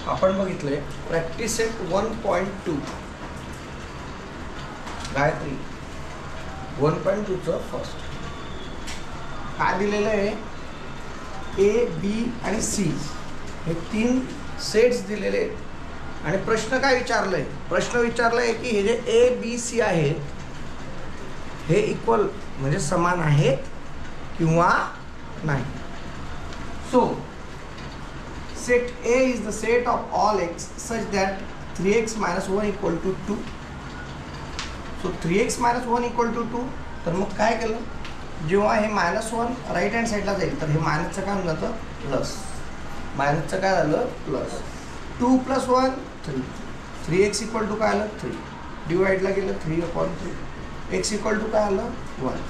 आपण बघितले practice set 1.2 Gayatri 1.2चं first काय दिलेलं आहे, ए बी आणि सी हे 3 सेट्स दिलेले आहेत आणि प्रश्न काय विचारलाय, प्रश्न विचारलाय की हे जे ए बी सी आहेत हे इक्वल म्हणजे समान आहेत किंवा नाही. So set A is the set of all x such that 3x minus 1 equal to 2. So 3x minus 1 equal to 2. तर मग काय केलं, जेव्हा हे -1 राईट हँड साईडला जाईल तर हे मायनसचं काय होऊन जातं प्लस, मायनसचं काय झालं प्लस. 2 + 1 3, 3x इक्वल टू काय आलं 3, डिवाइडला गेलं 3/3, x इक्वल टू काय आलं 1.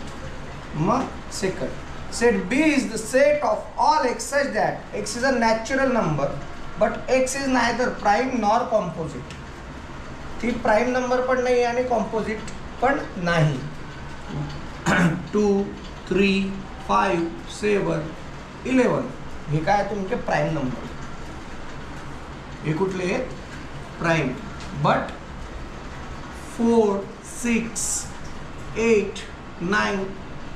मग second set B is the set of all x such that x is a natural number but x is neither prime nor composite. ती prime number पण नाही आणि कॉम्पोजिट पण नाही. 2, 3, 5, 7, 11 हे काय तुमचे प्राइम नंबर, हे कुठले आहेत प्राइम. बट 4, 6, 8, 9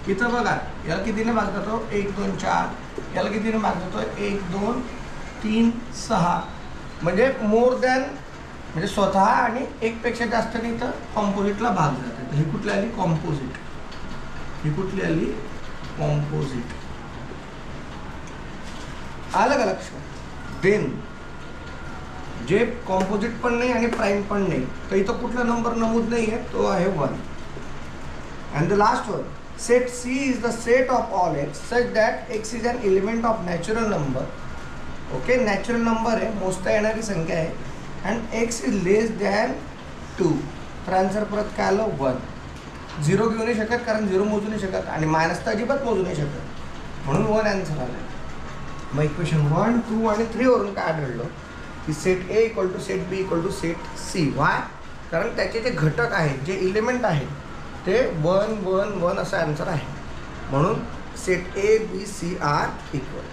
इथं बघा याला कितीने भाग जातो 1, 2, 4, याला कितीने भाग जातो 1, 2, 3, 6 म्हणजे मोर दॅन म्हणजे स्वतः आणि एकपेक्षा जास्त नाही तर कॉम्पोजिटला भाग जातात. ही कुठली आली कॉम्पोजिट, ही कुठली आली कॉम्पोजिट. आलं का लक्षात. देन जे कॉम्पोजिट पण नाही आणि प्राइम पण नाही तर इथं कुठला नंबर नमूद नाही आहे, तो आहे 1. And the last one set C is the set of all x such that x is an element of natural number. Okay natural number आहे, मोजता येणारी संख्या आहे and x is less than 2. तर आन्सर परत काय आलं 1. 0 घेऊ नाही शकत कारण 0 मोजू नाही शकत आणि मायनस तर अजिबात मोजू नाही शकत म्हणून 1 आन्सर आलं. मग इक्वेशन 1, 2 आणि 3 वरून काय आढळलं की set A equal to set B equal to set C. Why? कारण त्याचे जे घटक आहेत जे इलिमेंट आहेत ते 1, 1, 1 असं आन्सर आहे म्हणून set A B C are equal.